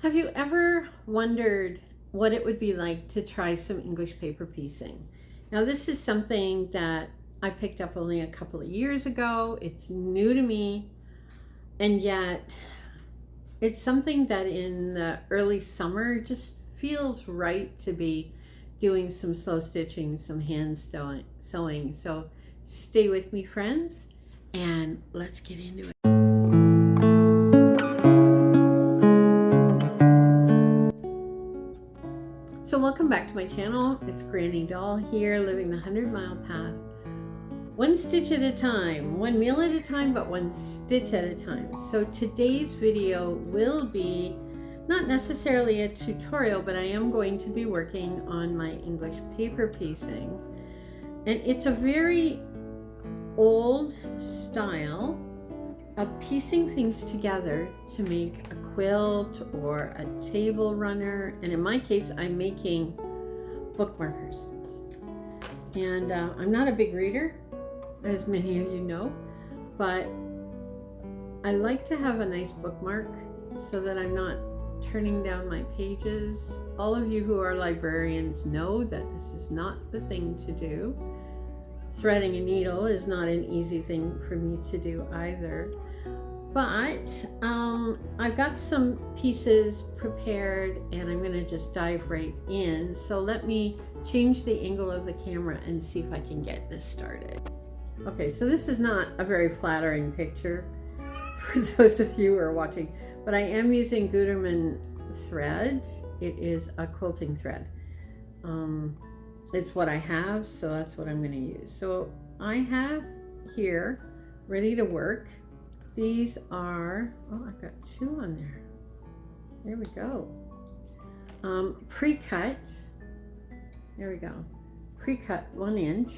Have you ever wondered what it would be like to try some English paper piecing? Now, this is something that I picked up only a couple of years ago. It's new to me, and yet it's something that in the early summer just feels right to be doing some slow stitching, some hand sewing. So stay with me, friends, and let's get into it. So welcome back to my channel. It's Granny Doll here, living the 100-mile path. One stitch at a time, one meal at a time, but one stitch at a time. So today's video will be not necessarily a tutorial, but I am going to be working on my English paper piecing. And it's a very old style of piecing things together to make a quilt or a table runner. And in my case, I'm making bookmarkers. And I'm not a big reader, as many of you know, but I like to have a nice bookmark so that I'm not turning down my pages. All of you who are librarians know that this is not the thing to do. Threading a needle is not an easy thing for me to do either. But I've got some pieces prepared and I'm going to just dive right in. So let me change the angle of the camera and see if I can get this started. Okay, so this is not a very flattering picture for those of you who are watching, but I am using Gutermann thread. It is a quilting thread. It's what I have, so that's what I'm going to use. So I have here ready to work. These are, oh, I've got two on there. There we go. Pre-cut. There we go. Pre-cut 1 inch.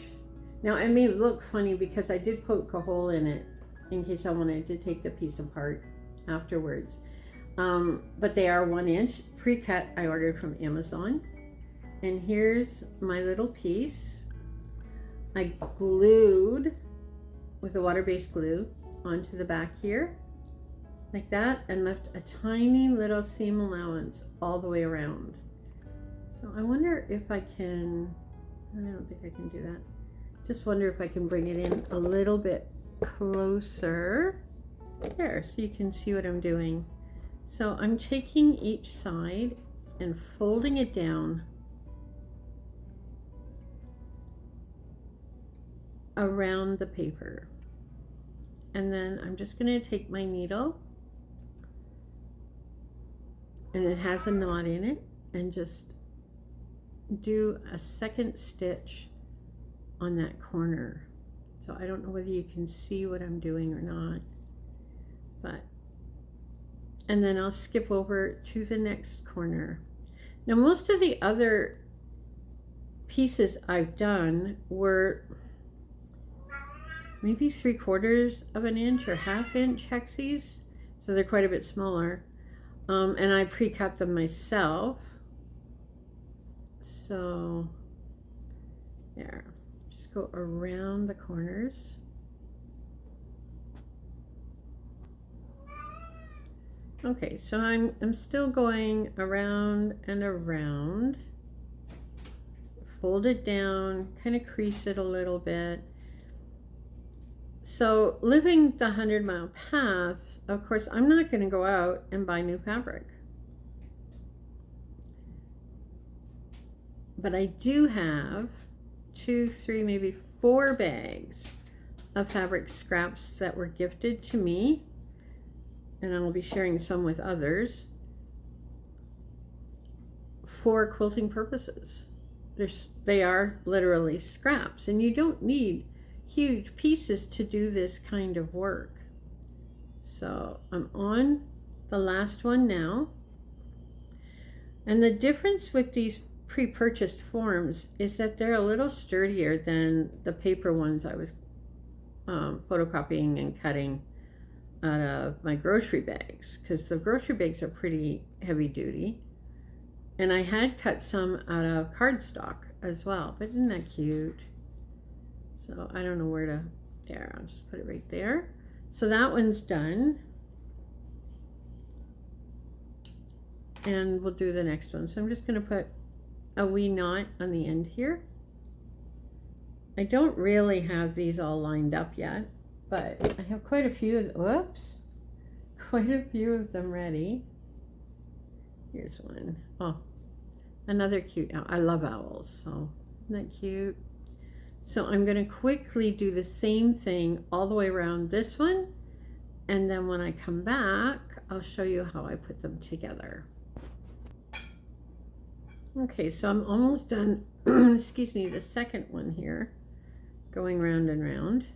Now it may look funny because I did poke a hole in it in case I wanted to take the piece apart afterwards. But they are 1 inch. Pre-cut I ordered from Amazon. And here's my little piece. I glued with a water-based glue onto the back here like that and left a tiny little seam allowance all the way around. So I wonder if I can, I don't think I can do that. Just wonder if I can bring it in a little bit closer there so you can see what I'm doing. So I'm taking each side and folding it down around the paper. And then I'm just going to take my needle, and it has a knot in it, and just do a second stitch on that corner. So I don't know whether you can see what I'm doing or not, but, and then I'll skip over to the next corner. Now most of the other pieces I've done were maybe 3/4 of an inch or 1/2 inch hexes, so they're quite a bit smaller. And I pre-cut them myself. So there, just go around the corners. Okay, so I'm still going around and around. Fold it down, kind of crease it a little bit. So living the 100-mile path, of course, I'm not going to go out and buy new fabric. But I do have 2, 3, maybe 4 bags of fabric scraps that were gifted to me. And I will be sharing some with others for quilting purposes. They are literally scraps, and you don't need huge pieces to do this kind of work. So I'm on the last one now. And the difference with these pre-purchased forms is that they're a little sturdier than the paper ones I was photocopying and cutting out of my grocery bags, because the grocery bags are pretty heavy duty. And I had cut some out of cardstock as well, but isn't that cute? So I don't know where to, there, I'll just put it right there. So that one's done. and we'll do the next one. So I'm just going to put a wee knot on the end here. I don't really have these all lined up yet, but I have quite a few of them. Quite a few of them ready. Here's one. Oh, another cute owl. I love owls, so isn't that cute? So I'm going to quickly do the same thing all the way around this one, and then when I come back, I'll show you how I put them together. Okay, so I'm almost done, excuse me, the second one here, going round and round.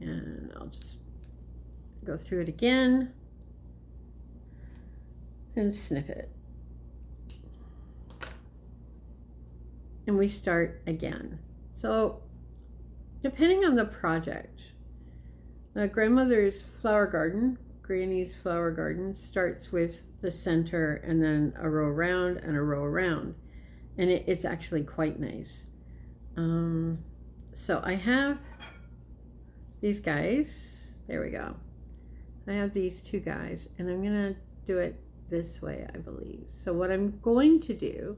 And I'll just go through it again and snip it. And we start again. So depending on the project, grandmother's flower garden, Granny's flower garden, starts with the center and then a row around and a row around. And it's actually quite nice. So I have these guys. There we go. I have these two guys, and I'm going to do it this way, I believe. So what I'm going to do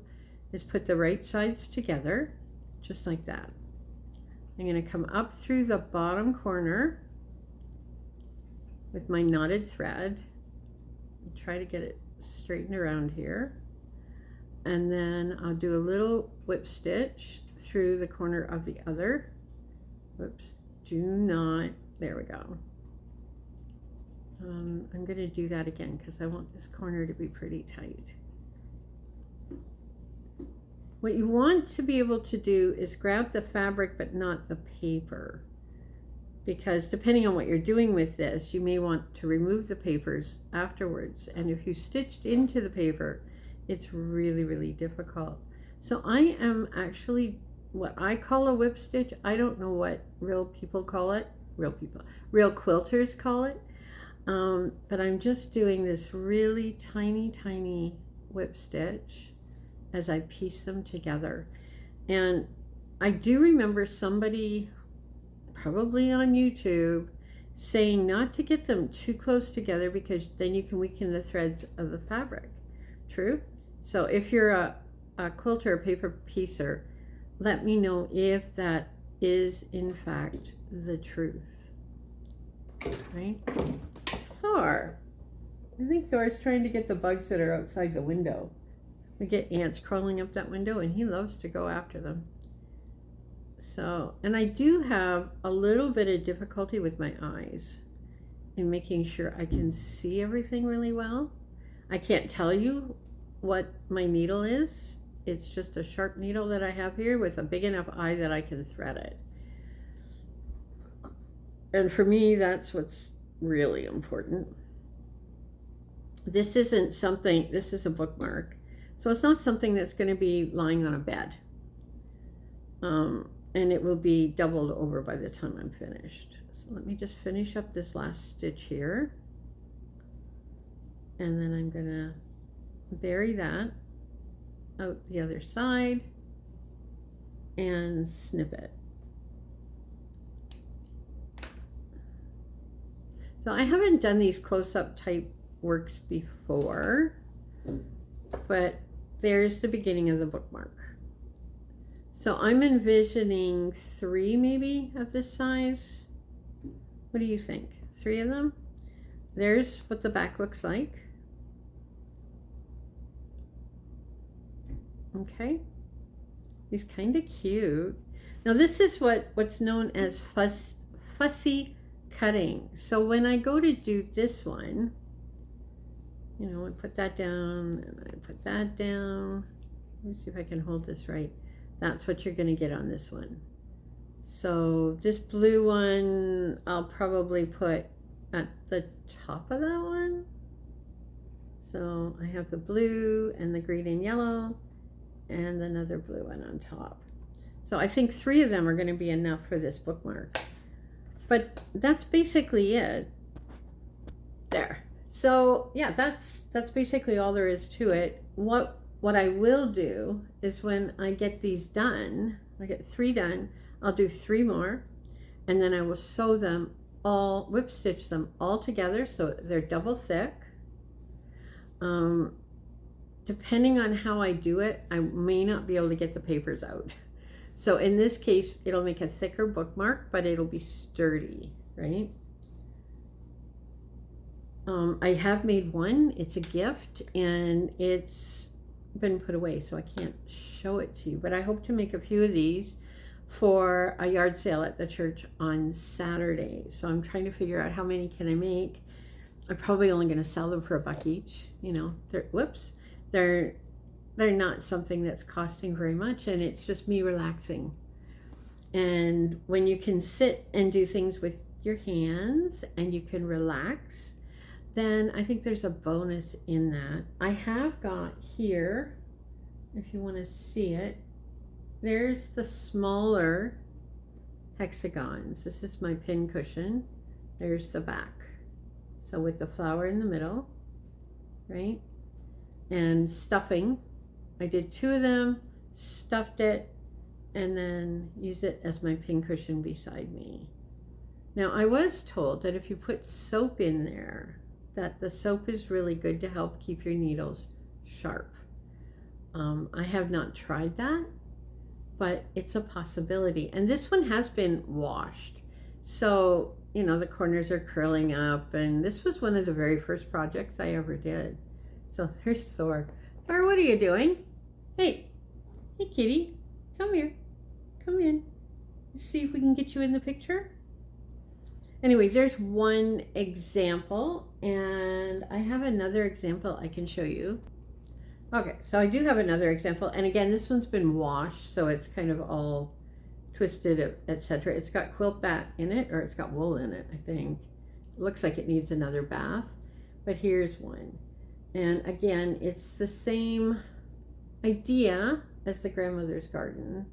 is put the right sides together, just like that. I'm going to come up through the bottom corner with my knotted thread and try to get it straightened around here. And then I'll do a little whip stitch through the corner of the other. Whoops, do not, there we go. I'm going to do that again because I want this corner to be pretty tight. What you want to be able to do is grab the fabric but not the paper, because depending on what you're doing with this, you may want to remove the papers afterwards, and if you stitched into the paper, it's really, really difficult. So I am actually what I call a whip stitch. I don't know what real people call it, real quilters call it, but I'm just doing this really tiny whip stitch as I piece them together. And I do remember somebody, probably on YouTube, saying not to get them too close together because then you can weaken the threads of the fabric. True? So if you're a quilter or paper piecer, let me know if that is in fact the truth. Right? Thor. I think Thor's trying to get the bugs that are outside the window. We get ants crawling up that window and he loves to go after them. So, and I do have a little bit of difficulty with my eyes in making sure I can see everything really well. I can't tell you what my needle is. It's just a sharp needle that I have here with a big enough eye that I can thread it. And for me, that's what's really important. This isn't something, this is a bookmark. So it's not something that's going to be lying on a bed. And it will be doubled over by the time I'm finished. So let me just finish up this last stitch here. And then I'm going to bury that out the other side and snip it. So I haven't done these close-up type works before, but there's the beginning of the bookmark. So I'm envisioning 3 maybe of this size. What do you think? 3 of them? There's what the back looks like. Okay. He's kind of cute. Now this is what's known as fussy cutting. So when I go to do this one, you know, I put that down and I put that down. Let me see if I can hold this right. That's what you're going to get on this one. So this blue one, I'll probably put at the top of that one. So I have the blue and the green and yellow and another blue one on top. So I think 3 of them are going to be enough for this bookmark. But that's basically it. There. So yeah, that's basically all there is to it. What I will do is when I get these done, I get 3 done, I'll do 3 more, and then I will sew them all, whip stitch them all together so they're double thick. Depending on how I do it, I may not be able to get the papers out. So in this case, it'll make a thicker bookmark, but it'll be sturdy, right? I have made one. It's a gift, and it's been put away, so I can't show it to you. But I hope to make a few of these for a yard sale at the church on Saturday. So I'm trying to figure out how many can I make. I'm probably only going to sell them for $1 each. You know, they're not something that's costing very much, and it's just me relaxing. And when you can sit and do things with your hands and you can relax, then I think there's a bonus in that. I have got here, if you want to see it, there's the smaller hexagons. This is my pin cushion. There's the back. So with the flower in the middle, right? And stuffing. I did 2 of them, stuffed it, and then use it as my pin cushion beside me. Now, I was told that if you put soap in there, that the soap is really good to help keep your needles sharp. I have not tried that, but it's a possibility. And this one has been washed. So, you know, the corners are curling up, and this was one of the very first projects I ever did. So there's Thor. Thor, what are you doing? Hey, kitty, come here, come in. Let's see if we can get you in the picture. Anyway, there's one example, and I have another example I can show you. Okay, so I do have another example, and again, this one's been washed, so it's kind of all twisted, etc. It's got quilt bat in it, or it's got wool in it, I think. It looks like it needs another bath, but here's one. And again, it's the same idea as the grandmother's garden,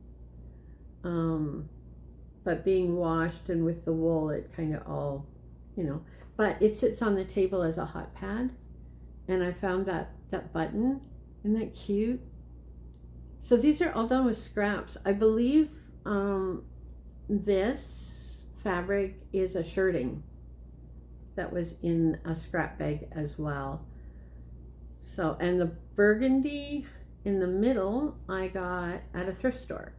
but being washed, and with the wool, it kind of all, you know, but it sits on the table as a hot pad. And I found that button. Isn't that cute? So these are all done with scraps. I believe this fabric is a shirting that was in a scrap bag as well. So, and the burgundy in the middle I got at a thrift store.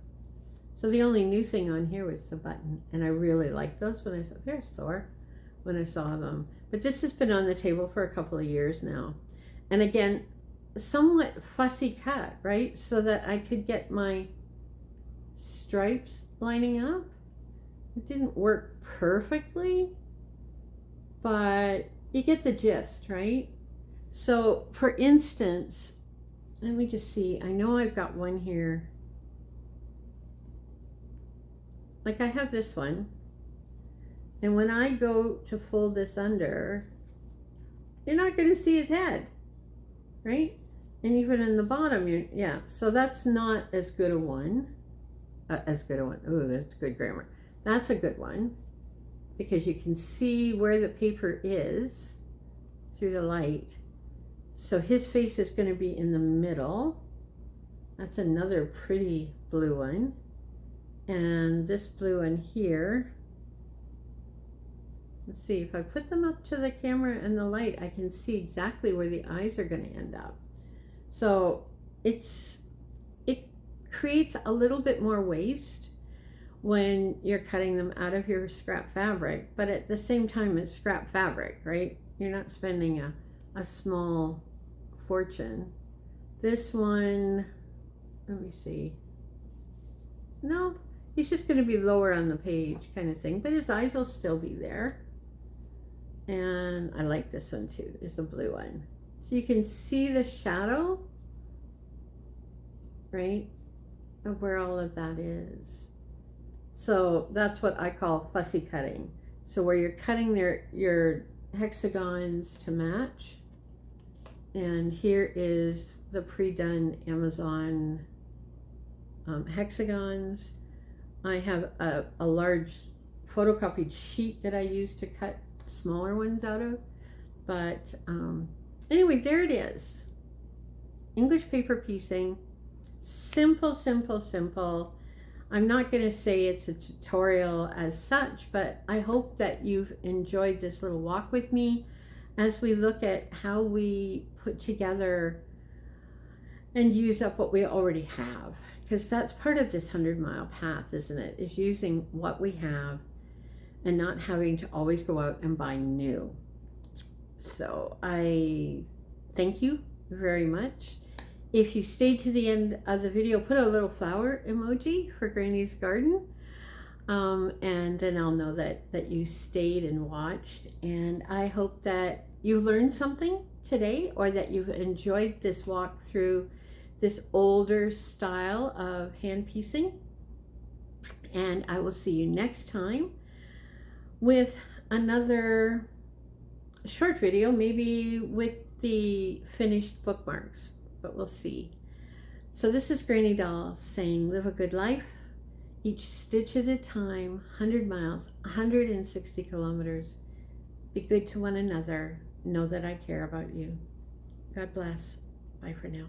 So the only new thing on here was the button, and I really liked those when I saw, there's Thor, when I saw them. But this has been on the table for a couple of years now. And again, somewhat fussy cut, right? So that I could get my stripes lining up. It didn't work perfectly, but you get the gist, right? So for instance, let me just see, I know I've got one here. Like I have this one, and when I go to fold this under, you're not going to see his head, right? And even in the bottom, yeah, so that's not as good a one. Oh, that's good grammar. That's a good one, because you can see where the paper is through the light. So his face is going to be in the middle. That's another pretty blue one. And this blue one here, let's see, if I put them up to the camera and the light, I can see exactly where the eyes are going to end up. So it creates a little bit more waste when you're cutting them out of your scrap fabric, but at the same time it's scrap fabric, right? You're not spending a small fortune. This one, let me see. No, he's just going to be lower on the page kind of thing, but his eyes will still be there. And I like this one too. There's a blue one. So you can see the shadow, right, of where all of that is. So that's what I call fussy cutting. So where you're cutting your hexagons to match. And here is the pre-done Amazon hexagons. I have a large photocopied sheet that I use to cut smaller ones out of. But anyway, there it is. English paper piecing. Simple, simple, simple. I'm not going to say it's a tutorial as such, but I hope that you've enjoyed this little walk with me as we look at how we put together and use up what we already have. Because that's part of this 100-mile path, isn't it? Is using what we have and not having to always go out and buy new. So I thank you very much. If you stayed to the end of the video, put a little flower emoji for Granny's garden. And then I'll know that you stayed and watched. And I hope that you learned something today, or that you've enjoyed this walk through this older style of hand piecing. And I will see you next time with another short video, maybe with the finished bookmarks, but we'll see. So this is Granny Doll saying, live a good life, each stitch at a time, 100 miles, 160 kilometers. Be good to one another. Know that I care about you. God bless. Bye for now.